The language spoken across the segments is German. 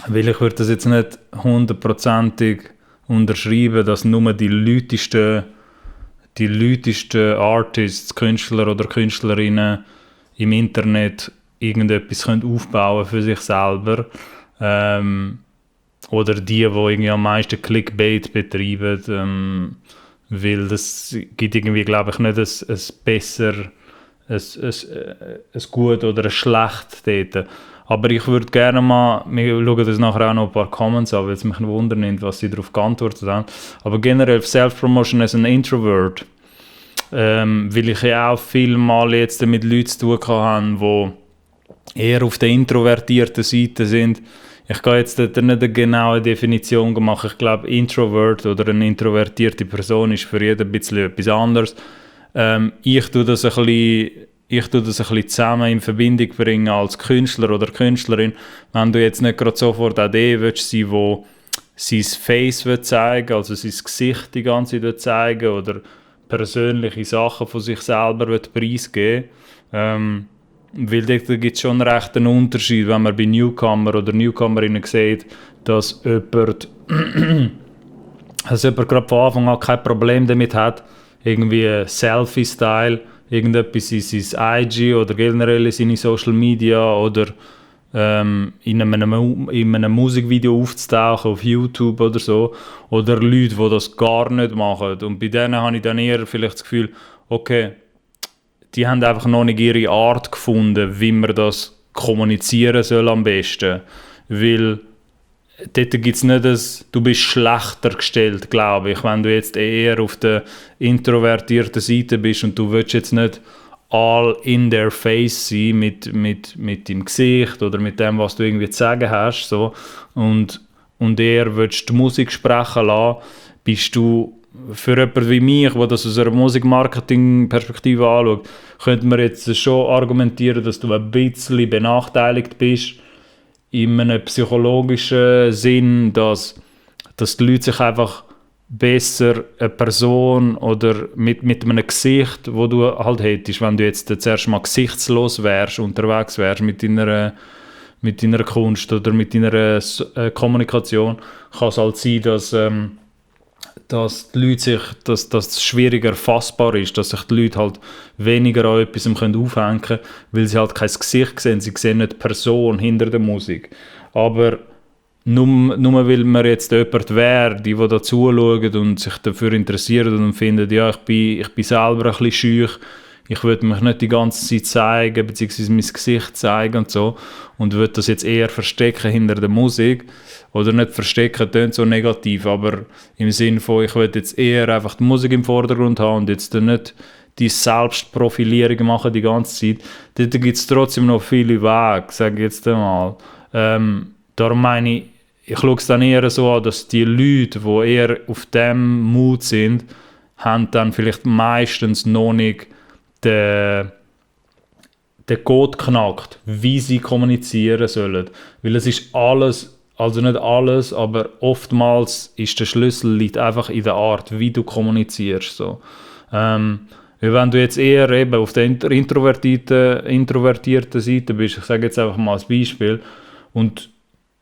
Weil ich würde das jetzt nicht hundertprozentig unterschreiben, dass nur die lautesten Artists, Künstler oder Künstlerinnen im Internet irgendetwas aufbauen für sich selber. Oder die irgendwie am meisten Clickbait betreiben. Weil das gibt irgendwie, glaube ich, nicht ein besser, ein gut oder ein schlecht dort. Aber ich würde gerne mal, wir schauen das nachher auch noch ein paar Comments an, weil es mich wundern, was sie darauf geantwortet haben. Aber generell Self-Promotion als ein Introvert, weil ich ja auch viel mal jetzt mit Leuten zu tun habe, die eher auf der introvertierten Seite sind. Ich kann jetzt nicht eine genaue Definition machen. Ich glaube, Introvert oder eine introvertierte Person ist für jeden ein bisschen etwas anderes. Ich tue das ein bisschen zusammen in Verbindung bringen als Künstler oder Künstlerin. Wenn du jetzt nicht gerade sofort auch der willst sein, wo sein Face zeigen will, also sein Gesicht die ganze Zeit zeigen oder persönliche Sachen von sich selber preisgeben will. Weil da gibt es schon recht einen Unterschied, wenn man bei Newcomer oder Newcomerinnen sieht, dass jemand gerade von Anfang an kein Problem damit hat, irgendwie Selfie-Style, irgendetwas in sein IG oder generell in seine Social Media oder in einem Musikvideo aufzutauchen auf YouTube oder so. Oder Leute, die das gar nicht machen. Und bei denen habe ich dann eher vielleicht das Gefühl, okay, die haben einfach noch nicht ihre Art gefunden, wie man das kommunizieren soll am besten. Weil dort gibt es nicht du bist schlechter gestellt, glaube ich, wenn du jetzt eher auf der introvertierten Seite bist und du willst jetzt nicht all in their face sein mit deinem Gesicht oder mit dem, was du irgendwie zu sagen hast. So. Und eher willst die Musik sprechen lassen, bist du für jemanden wie mich, der das aus einer Musikmarketing-Perspektive anschaut, könnte man jetzt schon argumentieren, dass du ein bisschen benachteiligt bist, in einem psychologischen Sinn, dass die Leute sich einfach besser eine Person oder mit einem Gesicht, wo du halt hättest, wenn du jetzt zuerst mal gesichtslos wärst, unterwegs wärst mit deiner Kunst oder mit deiner Kommunikation, kann es halt sein, dass die Leute dass es schwieriger erfassbar ist, dass sich die Leute halt weniger an etwas aufhängen können, weil sie halt kein Gesicht sehen, sie sehen nicht die Person hinter der Musik. Aber nur weil man jetzt jemand wäre, die da zuschauen und sich dafür interessieren und finden, ja, ich bin selber ein bisschen schüch, ich würde mich nicht die ganze Zeit zeigen, beziehungsweise mein Gesicht zeigen und so, und würde das jetzt eher verstecken hinter der Musik. Oder nicht verstecken, klingt so negativ, aber im Sinne von, ich will jetzt eher einfach die Musik im Vordergrund haben und jetzt nicht die Selbstprofilierung machen die ganze Zeit. Dort gibt es trotzdem noch viele Wege, sage ich jetzt einmal. Darum meine ich schaue es dann eher so an, dass die Leute, die eher auf dem Mut sind, haben dann vielleicht meistens noch nicht den Code knackt, wie sie kommunizieren sollen. Weil es ist alles, also nicht alles, aber oftmals ist der Schlüssel liegt einfach in der Art, wie du kommunizierst. So. Weil wenn du jetzt eher eben auf der introvertierten Seite bist, ich sage jetzt einfach mal als Beispiel, und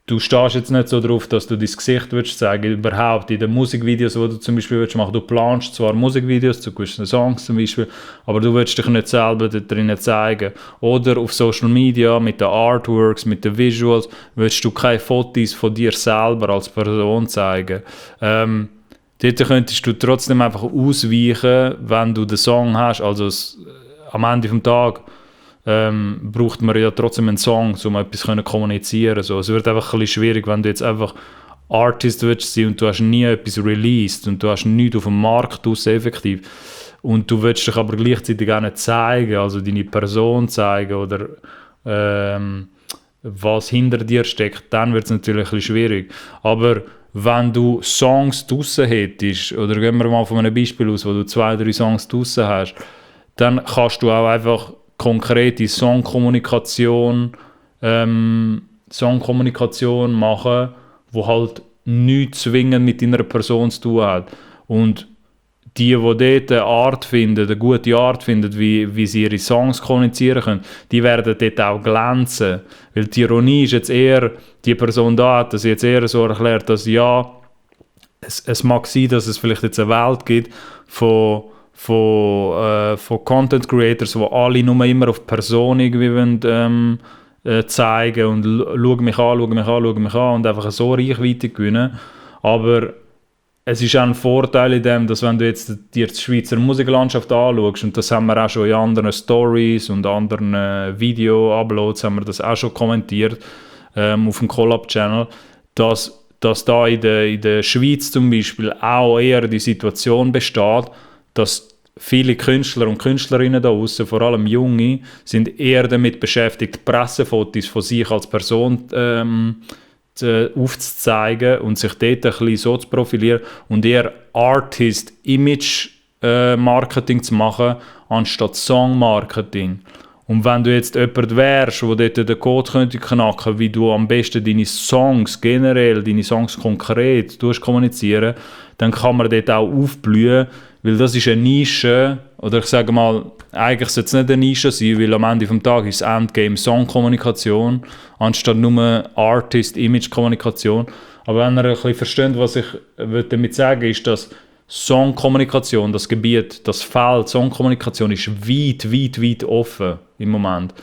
du stehst jetzt nicht so drauf, dass du dein Gesicht willst zeigen, überhaupt in den Musikvideos, die du zum Beispiel willst machen. Du planst zwar Musikvideos zu gewissen Songs zum Beispiel, aber du willst dich nicht selber da drinnen zeigen. Oder auf Social Media mit den Artworks, mit den Visuals, willst du keine Fotos von dir selber als Person zeigen. Dort könntest du trotzdem einfach ausweichen, wenn du den Song hast, also am Ende des Tages braucht man ja trotzdem einen Song, um etwas zu kommunizieren. So. Es wird einfach ein bisschen schwierig, wenn du jetzt einfach Artist willst sein und du hast nie etwas released und du hast nichts auf dem Markt aus effektiv und du willst dich aber gleichzeitig auch nicht zeigen, also deine Person zeigen oder was hinter dir steckt, dann wird es natürlich ein bisschen schwierig. Aber wenn du Songs draussen hättest, oder gehen wir mal von einem Beispiel aus, wo du 2-3 Songs draussen hast, dann kannst du auch einfach konkrete Songkommunikation machen, wo halt nichts zwingend mit deiner Person zu tun hat. Und die dort eine gute Art finden, wie sie ihre Songs kommunizieren können, die werden dort auch glänzen. Weil die Ironie ist jetzt eher, die Person da hat das jetzt eher so erklärt, dass ja, es mag sein, dass es vielleicht jetzt eine Welt gibt von Content Creators, wo alle nur immer auf Person irgendwie wollen, zeigen und schau mich an und einfach so Reichweite gewinnen. Aber es ist auch ein Vorteil in dem, dass wenn du jetzt dir die Schweizer Musiklandschaft anschaust, und das haben wir auch schon in anderen Stories und anderen Video-Uploads haben wir das auch schon kommentiert auf dem Collab-Channel, dass da in der Schweiz zum Beispiel auch eher die Situation besteht, dass viele Künstler und Künstlerinnen da draussen, vor allem Junge, sind eher damit beschäftigt, Pressefotos von sich als Person aufzuzeigen und sich dort ein bisschen so zu profilieren und eher Artist-Image-Marketing zu machen, anstatt Song-Marketing. Und wenn du jetzt jemand wärst, der dort den Code könnte knacken, wie du am besten deine Songs generell, deine Songs konkret kommunizieren, dann kann man dort auch aufblühen, weil das ist eine Nische, oder ich sage mal, eigentlich sollte es nicht eine Nische sein, weil am Ende des Tages ist das Endgame Songkommunikation, anstatt nur Artist-Image-Kommunikation. Aber wenn ihr ein bisschen versteht, was ich damit sagen will, ist, dass Songkommunikation, das Gebiet, das Feld Songkommunikation ist weit offen im Moment.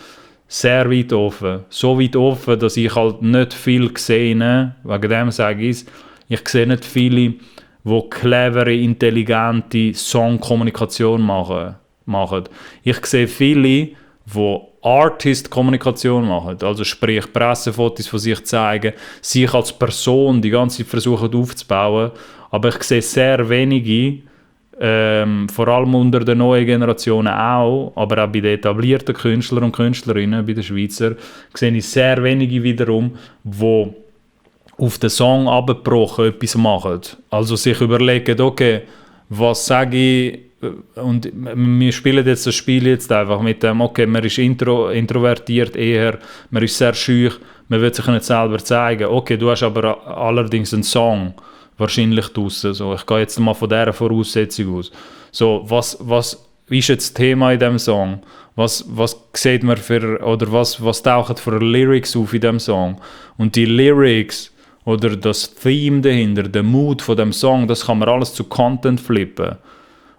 Sehr weit offen. So weit offen, dass ich halt nicht viel sehe, wegen dem sage ich es, ich sehe nicht viele, die clevere, intelligente Songkommunikation machen. Ich sehe viele, die Artist-Kommunikation machen, also sprich Pressefotos von sich zeigen, sich als Person die ganze Zeit versuchen aufzubauen, aber ich sehe sehr wenige, vor allem unter den neuen Generationen auch, aber auch bei den etablierten Künstlern und Künstlerinnen, bei den Schweizer, sehe ich sehr wenige wiederum, die auf den Song abgebrochen etwas machen. Also sich überlegen, okay, was sage ich, und wir spielen jetzt das Spiel jetzt einfach mit dem, okay, man ist introvertiert eher, man ist sehr schüch, man will sich nicht selber zeigen. Okay, du hast aber allerdings einen Song wahrscheinlich draussen. So, ich gehe jetzt mal von dieser Voraussetzung aus. So, was ist jetzt das Thema in diesem Song? Was sieht man was tauchen für Lyrics auf in diesem Song? Und die Lyrics oder das Theme dahinter, der Mood von dem Song, das kann man alles zu Content flippen.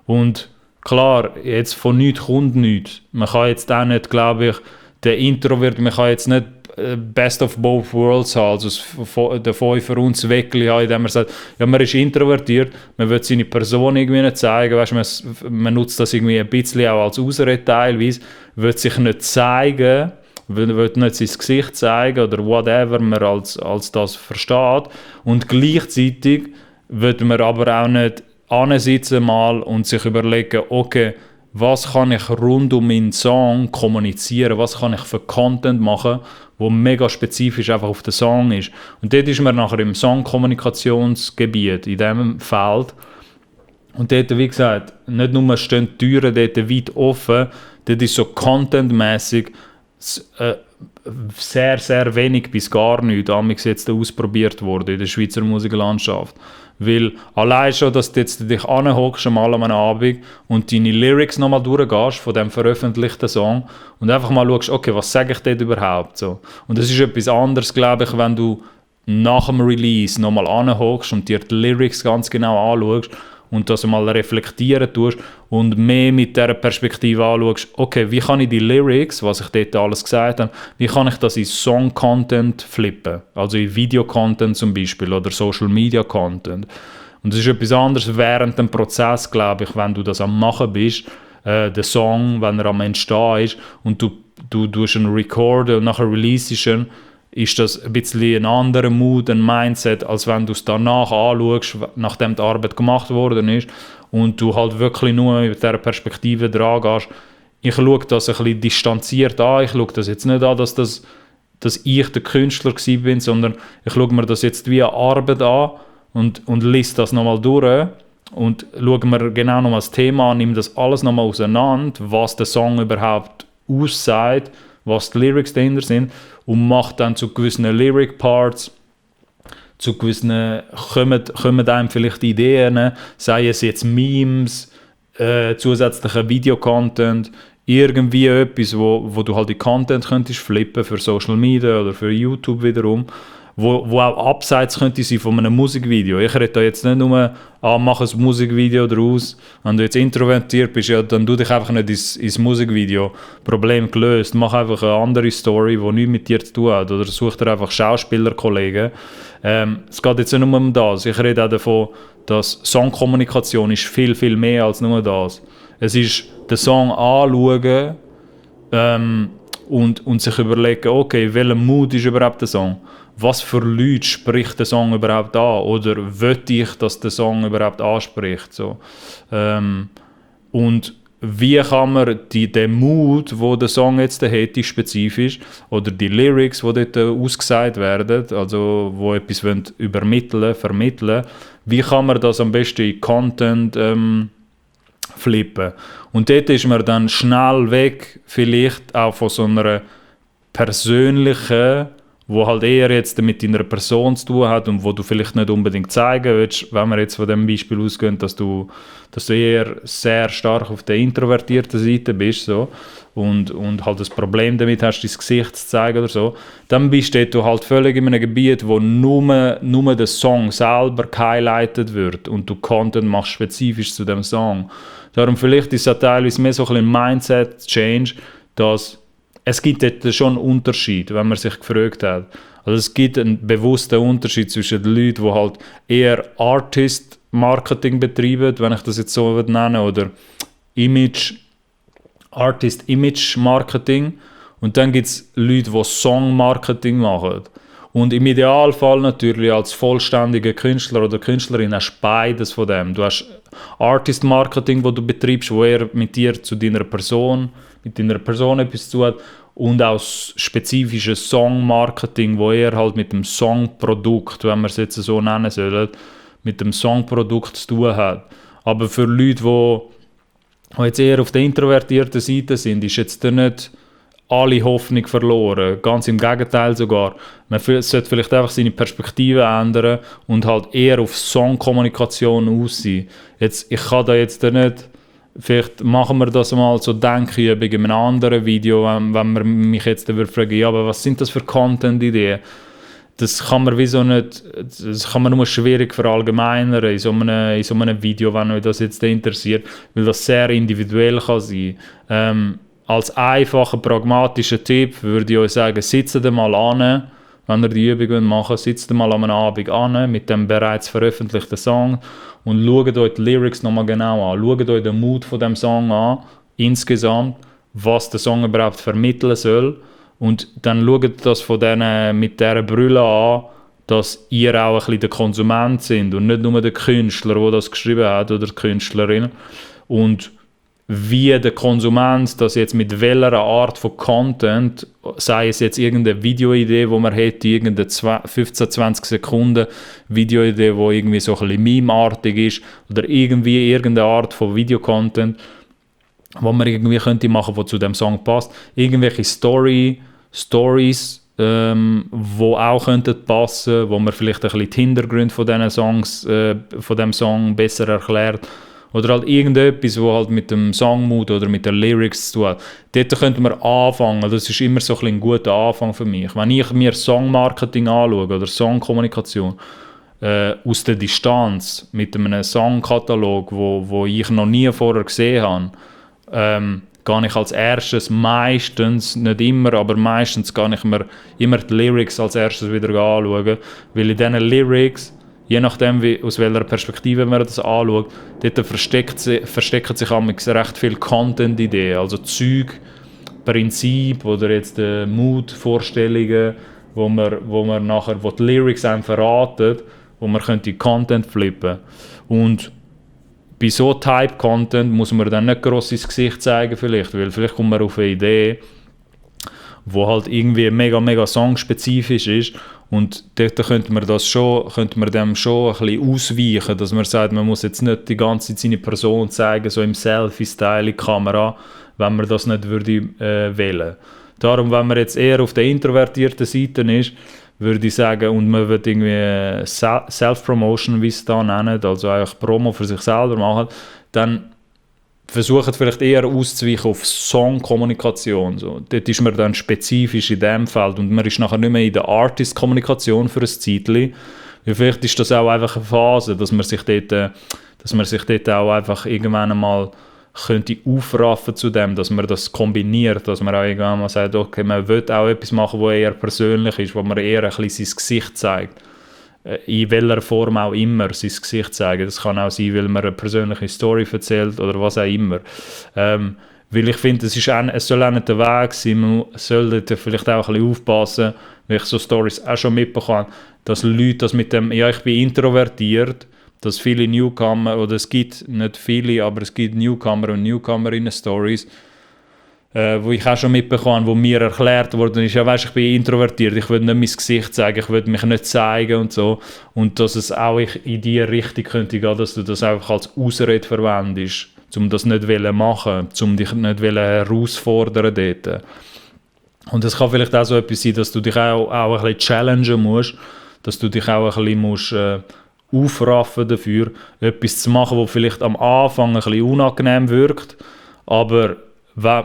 Und klar, jetzt von nichts kommt nichts. Man kann jetzt auch nicht, glaube ich, der Introvert, man kann jetzt nicht Best of both worlds haben, also der Fünfer und das Weckli haben, indem man sagt, ja, man ist introvertiert, man will seine Person irgendwie nicht zeigen, weißt, man nutzt das irgendwie ein bisschen auch als Ausrede teilweise, will sich nicht zeigen, will nicht sein Gesicht zeigen oder whatever man als das versteht, und gleichzeitig will man aber auch nicht ansitzen mal und sich überlegen, okay, was kann ich rund um meinen Song kommunizieren, was kann ich für Content machen, wo mega spezifisch einfach auf den Song ist. Und dort ist man nachher im Songkommunikationsgebiet, in diesem Feld. Und dort, wie gesagt, nicht nur stehen die Türen dort weit offen, dort ist so contentmäßig sehr, sehr wenig bis gar nichts amigs jetzt ausprobiert wurde in der Schweizer Musiklandschaft. Weil allein schon, dass du jetzt dich anhockst einmal an einem Abend und deine Lyrics nochmal durchgehst von dem veröffentlichten Song und einfach mal schaust, okay, was sage ich dort überhaupt? So. Und das ist etwas anderes, glaube ich, wenn du nach dem Release nochmal anhockst und dir die Lyrics ganz genau anschaust und das mal reflektieren tust und mehr mit dieser Perspektive anschaust, okay, wie kann ich die Lyrics, was ich dort alles gesagt habe, wie kann ich das in Song-Content flippen? Also in Video-Content zum Beispiel oder Social-Media-Content. Und das ist etwas anderes während dem Prozess, glaube ich, wenn du das am Machen bist, der Song, wenn er am Entstehen ist und du tust ihn recorden und nachher releasest ihn, ist das ein bisschen ein anderer Mood, ein Mindset, als wenn du es danach anschaust, nachdem die Arbeit gemacht worden ist und du halt wirklich nur mit dieser Perspektive dran gehst. Ich schaue das ein bisschen distanziert an, ich schaue das jetzt nicht an, dass ich der Künstler bin, sondern ich schaue mir das jetzt wie eine Arbeit an und lese das nochmal durch und schaue mir genau nochmal das Thema an, nehme das alles nochmal auseinander, was der Song überhaupt aussagt, was die Lyrics dahinter sind und mache dann zu gewissen Lyric-Parts zu gewissen, kommen einem vielleicht Ideen, sei es jetzt Memes, zusätzlicher Videocontent, irgendwie etwas, wo du halt die Content könntest flippen für Social Media oder für YouTube wiederum, wo auch abseits könnte sein von einem Musikvideo. Ich rede da jetzt nicht nur, mach ein Musikvideo daraus, wenn du jetzt introvertiert bist, ja, dann tu dich einfach nicht ins Musikvideo. Problem gelöst, mach einfach eine andere Story, die nichts mit dir zu tun hat, oder such dir einfach Schauspielerkollegen. Es geht jetzt nicht nur um das, ich rede auch davon, dass Songkommunikation ist viel, viel mehr als nur das. Es ist den Song anschauen und sich überlegen, okay, welcher Mood ist überhaupt der Song? Was für Leute spricht der Song überhaupt an? Oder will ich, dass der Song überhaupt anspricht? So. Und wie kann man den Mood, wo der Song jetzt hätte, spezifisch, oder die Lyrics, die dort ausgesagt werden, also wo etwas vermitteln, wie kann man das am besten in Content flippen? Und dort ist man dann schnell weg, vielleicht auch von so einer persönlichen, wo halt eher jetzt mit deiner Person zu tun hat und wo du vielleicht nicht unbedingt zeigen willst, wenn wir jetzt von dem Beispiel ausgehen, dass du eher sehr stark auf der introvertierten Seite bist so, und halt das Problem damit hast, dein Gesicht zu zeigen oder so, dann bist du halt völlig in einem Gebiet, wo nur der Song selber gehighlightet wird und du Content machst spezifisch zu dem Song. Darum vielleicht ist es teilweise mehr so ein Mindset-Change, dass es gibt dort schon einen Unterschied, wenn man sich gefragt hat. Also es gibt einen bewussten Unterschied zwischen den Leuten, die halt eher Artist-Marketing betreiben, wenn ich das jetzt so nennen oder Artist-Image-Marketing. Und dann gibt es Leute, die Song-Marketing machen. Und im Idealfall natürlich als vollständiger Künstler oder Künstlerin hast du beides von dem. Du hast Artist-Marketing, das du betreibst, wo eher mit dir zu deiner Person etwas zu tun hat, und auch spezifisches Song-Marketing, wo eher halt mit dem Songprodukt, wenn wir es jetzt so nennen sollen, mit dem Songprodukt zu tun hat. Aber für Leute, die jetzt eher auf der introvertierten Seite sind, ist jetzt nicht alle Hoffnung verloren. Ganz im Gegenteil sogar. Man sollte vielleicht einfach seine Perspektive ändern und halt eher auf Songkommunikation aussehen. Ich kann da jetzt nicht, vielleicht machen wir das mal so Denkübung in einem anderen Video, wenn man mich jetzt fragen, ja, aber was sind das für Content-Ideen? Das kann man das kann man nur schwierig verallgemeinern in so einem Video, wenn euch das jetzt interessiert, weil das sehr individuell kann sein. Als einfacher, pragmatischer Tipp würde ich euch sagen, sitzt mal an, wenn ihr die Übung machen wollt, sitzt mal am Abend an mit dem bereits veröffentlichten Song und schaut euch die Lyrics nochmal genau an. Schaut euch den Mood von dem Song an, insgesamt, was der Song überhaupt vermitteln soll. Und dann schaut das mit dieser Brille an, dass ihr auch ein bisschen der Konsument sind und nicht nur der Künstler, der das geschrieben hat, oder die Künstlerin. Und wie der Konsument das jetzt mit welcher Art von Content, sei es jetzt irgendeine Videoidee, die man hätte, irgendeine 15-20 Sekunden Videoidee, die irgendwie so ein bisschen meme-artig ist, oder irgendwie irgendeine Art von Videocontent, wo man irgendwie könnte machen, die zu dem Song passt. Irgendwelche Stories, wo auch könnten passen, wo man vielleicht ein bisschen die Hintergründe von diesen Songs, von dem Song besser erklärt. Oder halt irgendetwas, was halt mit dem Songmood oder mit den Lyrics zu tun hat. Dort könnte man anfangen. Das ist immer so ein guter Anfang für mich. Wenn ich mir Songmarketing anschaue oder Songkommunikation aus der Distanz mit einem Songkatalog, wo ich noch nie vorher gesehen habe, gehe ich als erstes meistens, nicht immer, aber meistens gehe ich mir immer die Lyrics als erstes wieder anschauen. Weil in diesen Lyrics, je nachdem, aus welcher Perspektive man das anschaut, dort verstecken sich recht viele Content-Ideen, also Zeug, Prinzip oder jetzt Mood-Vorstellungen, wo die Lyrics einem verraten, wo man könnte Content flippen. Und bei so Type-Content muss man dann nicht gross ins Gesicht zeigen vielleicht, weil vielleicht kommt man auf eine Idee, wo halt irgendwie mega songspezifisch ist, und dort könnte man dem schon ein bisschen ausweichen, dass man sagt, man muss jetzt nicht die ganze Zeit seine Person zeigen, so im Selfie-Style in die Kamera, wenn man das nicht würde wählen. Darum, wenn man jetzt eher auf der introvertierten Seite ist, würde ich sagen, und man wird irgendwie Self-Promotion, wie es da nennen, also eigentlich Promo für sich selber machen, dann versucht vielleicht eher auszuweichen auf Songkommunikation. So. Dort ist man dann spezifisch in dem Feld und man ist nachher nicht mehr in der Artist-Kommunikation für ein Zeitchen. Vielleicht ist das auch einfach eine Phase, dass man sich dort auch einfach irgendwann einmal könnte aufraffen zu dem, dass man das kombiniert, dass man auch irgendwann mal sagt, okay, man will auch etwas machen, was eher persönlich ist, wo man eher ein bisschen sein Gesicht zeigt. In welcher Form auch immer sein Gesicht zeigen. Das kann auch sein, weil man eine persönliche Story erzählt oder was auch immer. Weil ich finde, es soll auch nicht der Weg sein, man soll dort vielleicht auch ein bisschen aufpassen, weil ich so Stories auch schon mitbekomme, dass Leute das mit dem, ja, ich bin introvertiert, dass viele Newcomer, oder es gibt nicht viele, aber es gibt Newcomer und Newcomerinnen-Stories, wo ich auch schon mitbekommen wo mir erklärt worden ist, ja weißt, ich bin introvertiert, ich will nicht mein Gesicht zeigen, ich will mich nicht zeigen und so. Und dass es auch in die Richtung könnte gehen, dass du das einfach als Ausrede verwendest, um das nicht machen, um dich nicht herausfordern dort. Und es kann vielleicht auch so etwas sein, dass du dich auch ein bisschen challengen musst, dass du dich auch ein bisschen musst, aufraffen dafür, etwas zu machen, was vielleicht am Anfang ein bisschen unangenehm wirkt, aber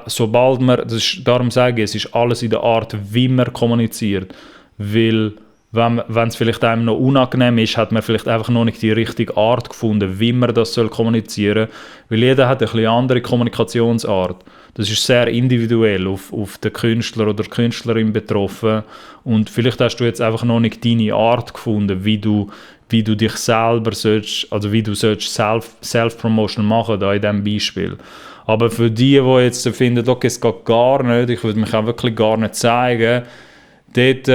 sobald man, darum sage ich, es ist alles in der Art, wie man kommuniziert, weil wenn es vielleicht einem noch unangenehm ist, hat man vielleicht einfach noch nicht die richtige Art gefunden, wie man das kommunizieren soll, weil jeder hat eine bisschen andere Kommunikationsart. Das ist sehr individuell auf den Künstler oder Künstlerin betroffen und vielleicht hast du jetzt einfach noch nicht deine Art gefunden, wie du dich selber sollst, also wie du Self-Promotion machen da in diesem Beispiel. Aber für die jetzt finden, okay, es geht gar nicht, ich würde mich auch wirklich gar nicht zeigen, dort,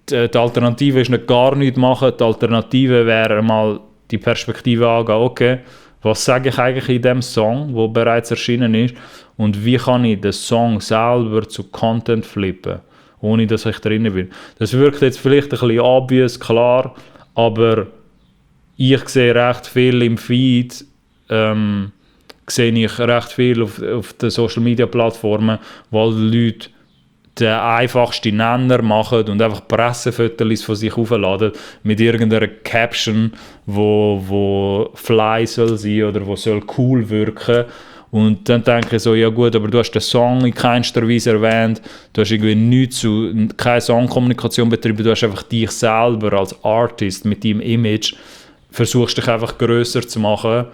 die Alternative ist nicht gar nichts machen, die Alternative wäre mal die Perspektive angehen, okay, was sage ich eigentlich in dem Song, der bereits erschienen ist und wie kann ich den Song selber zu Content flippen, ohne dass ich drin bin. Das wirkt jetzt vielleicht ein bisschen obvious, klar, aber ich sehe recht viel im Feed, sehe ich recht viel auf den Social Media Plattformen, weil die Leute den einfachsten Nenner machen und einfach Pressefotos von sich aufladen mit irgendeiner Caption, wo fly soll sein oder wo soll cool wirken. Und dann denke ich so, ja gut, aber du hast den Song in keinster Weise erwähnt, du hast irgendwie keine Songkommunikation betrieben, du hast einfach dich selber als Artist mit deinem Image, versuchst dich einfach grösser zu machen.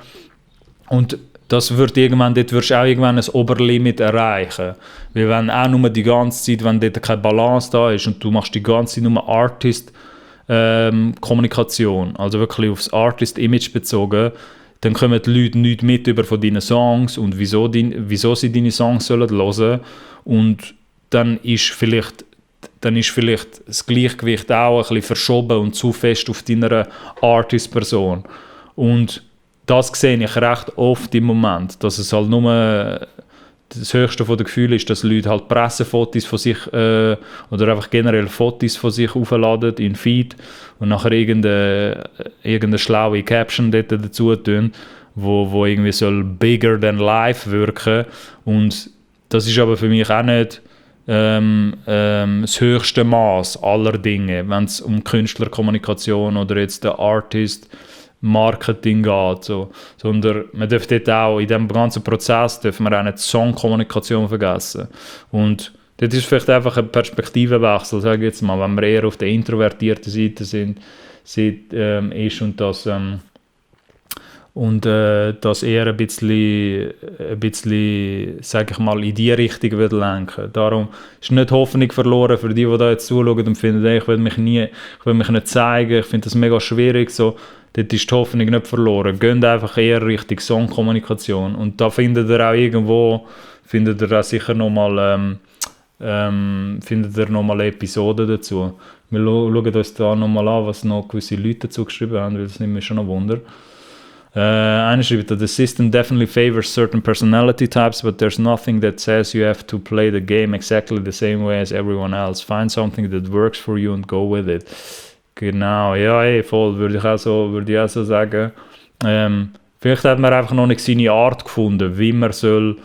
Und das wird dort wirst du auch irgendwann ein Oberlimit erreichen. Weil wenn auch nur die ganze Zeit, wenn dort keine Balance da ist und du machst die ganze Zeit nur Artist-Kommunikation, also wirklich aufs Artist-Image bezogen, dann kommen die Leute nichts mit über von deinen Songs und wieso sie deine Songs sollen hören. Und dann ist vielleicht das Gleichgewicht auch ein bisschen verschoben und zu fest auf deiner Artist-Person. Und das sehe ich recht oft im Moment, dass es halt nur das höchste von den Gefühlen ist, dass Leute halt Pressefotos von sich oder einfach generell Fotos von sich aufladen in Feed und nachher irgendeine schlaue Caption dort dazu tun, wo irgendwie soll bigger than life wirken. Und das ist aber für mich auch nicht das höchste Maß aller Dinge, wenn es um Künstlerkommunikation oder jetzt der Artist Marketing geht, sondern man darf dort auch in diesem ganzen Prozess auch nicht die Songkommunikation vergessen. Und das ist vielleicht einfach ein Perspektivenwechsel, sage ich jetzt mal, wenn man eher auf der introvertierten Seite ist und das eher ein bisschen, sage ich mal, in die Richtung lenken. Darum ist nicht Hoffnung verloren für die da jetzt zuschauen und finden, ich will mich nicht zeigen, ich finde das mega schwierig, so. Dort ist die Hoffnung nicht verloren. Geht einfach eher Richtung Songkommunikation. Und da findet ihr auch sicher nochmal Episoden dazu. Wir schauen uns da nochmal an, was noch gewisse Leute dazu geschrieben haben, weil das nimmt mich schon noch Wunder. Einer schreibt, the system definitely favors certain personality types, but there's nothing that says you have to play the game exactly the same way as everyone else. Find something that works for you and go with it. Genau, ja, voll, würde ich auch so sagen. Vielleicht hat man einfach noch nicht seine Art gefunden, wie man soll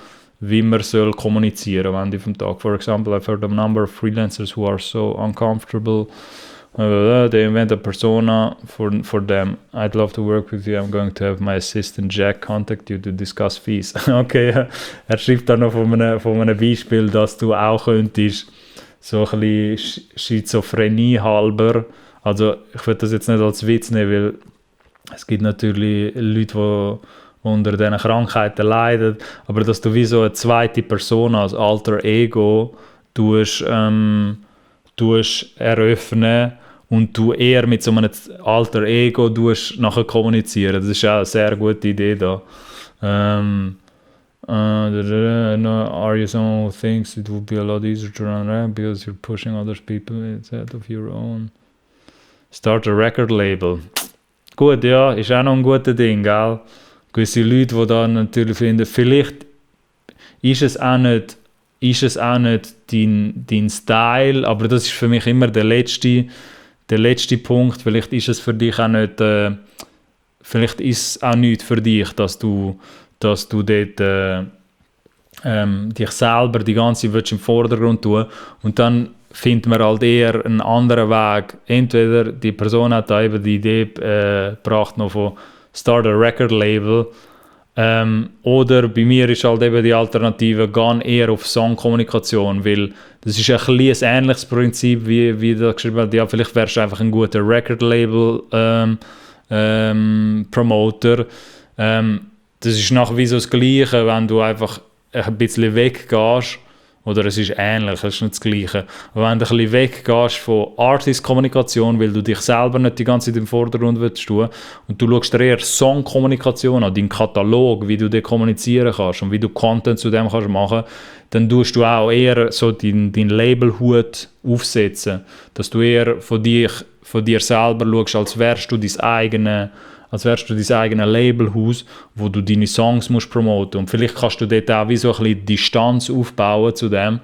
wie man soll kommunizieren am Ende vom Tag. For example, I've heard of a number of freelancers who are so uncomfortable. They invent a persona for them. I'd love to work with you. I'm going to have my assistant Jack contact you to discuss fees. Okay, er schreibt dann noch von einem Beispiel, dass du auch könntest, so ein bisschen Schizophrenie halber, also ich würde das jetzt nicht als Witz nehmen, weil es gibt natürlich Leute, die unter diesen Krankheiten leiden, aber dass du wie so eine zweite Person als Alter Ego tust eröffnen und du eher mit so einem Alter Ego nachher kommunizieren. Das ist auch eine sehr gute Idee da. Are you someone who thinks it would be a lot easier to run around because you're pushing other people instead of your own? Start a record label. Gut, ja, ist auch noch ein guter Ding, gell? Gewisse Leute, die da natürlich finden, vielleicht ist es auch nicht dein Style, aber das ist für mich immer der letzte Punkt. Vielleicht ist es für dich auch nicht, vielleicht ist es auch nicht für dich, dass du dort dich selber die ganze Zeit im Vordergrund tun und dann findet man halt eher einen anderen Weg. Entweder die Person hat da eben die Idee gebracht noch von Start a Record Label, oder bei mir ist halt eben die Alternative, gehen eher auf Songkommunikation, weil das ist ein ähnliches Prinzip, wie da geschrieben hat, ja, vielleicht wärst du einfach ein guter Record-Label Promoter. Das ist nachher wie so das Gleiche, wenn du einfach ein bisschen weggehst, oder es ist ähnlich, es ist nicht das Gleiche, aber wenn du ein bisschen weggehst von Artist-Kommunikation, weil du dich selber nicht die ganze Zeit im Vordergrund willst tun und du schaust dir eher Song-Kommunikation an, deinen Katalog, wie du den kommunizieren kannst und wie du Content zu dem kannst machen, dann tust du auch eher so deinen Label-Hut aufsetzen, dass du eher von dir selber schaust, als wärst du dein eigenes Labelhaus, wo du deine Songs musst promoten. Und vielleicht kannst du dort auch wie so ein bisschen Distanz aufbauen zu dem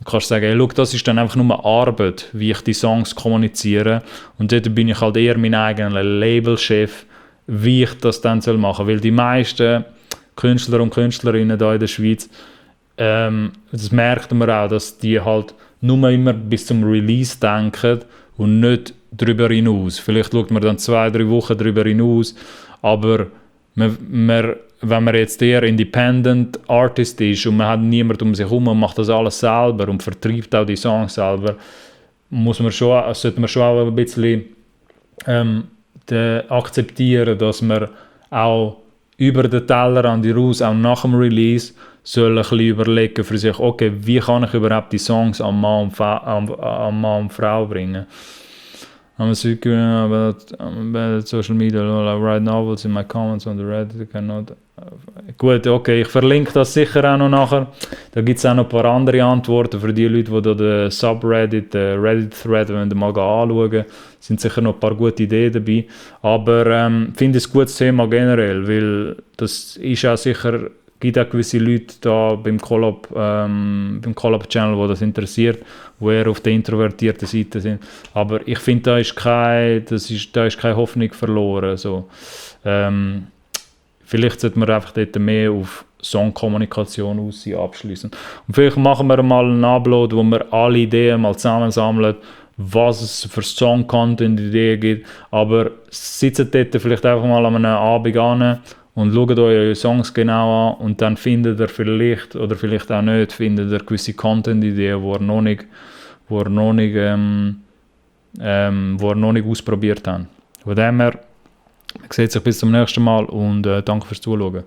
und kannst sagen, hey, look, das ist dann einfach nur Arbeit, wie ich die Songs kommuniziere. Und dort bin ich halt eher mein eigener Labelchef, wie ich das dann machen soll. Weil die meisten Künstler und Künstlerinnen hier in der Schweiz, das merkt man auch, dass die halt nur immer bis zum Release denken und nicht darüber hinaus. Vielleicht schaut man dann 2-3 Wochen darüber hinaus, aber wenn man jetzt eher Independent Artist ist und man hat niemanden um sich herum und macht das alles selber und vertreibt auch die Songs selber, sollte man schon auch ein bisschen akzeptieren, dass man auch über den Tellerrand raus, auch nach dem Release, soll ein bisschen überlegen für sich, okay, wie kann ich überhaupt die Songs an Mann und Frau bringen. I'm secure about social media. I write novels in my comments on the Reddit. I cannot. Gut, okay, ich verlinke das sicher auch noch nachher. Da gibt es auch noch ein paar andere Antworten für die Leute, die da den Subreddit, den Reddit-Thread mal anschauen. Sind sicher noch ein paar gute Ideen dabei. Aber ich finde es ein gutes Thema generell, weil das ist auch sicher, gibt auch gewisse Leute da beim Collab-Channel, wo das interessiert, wo eher auf der introvertierten Seite sind. Aber ich finde, da ist keine Hoffnung verloren. So. Vielleicht sollte man einfach dort mehr auf Songkommunikation abschließen. Und vielleicht machen wir mal einen Upload, wo wir alle Ideen mal zusammensammeln, was es für Song-Content-Ideen gibt. Aber sitzt dort vielleicht einfach mal an einem Abend an und schaut euch eure Songs genau an und dann findet ihr vielleicht, oder vielleicht auch nicht, findet ihr gewisse Content-Ideen, die ihr noch nicht ausprobiert habt. Von dem her, man sieht sich bis zum nächsten Mal und danke fürs Zuschauen.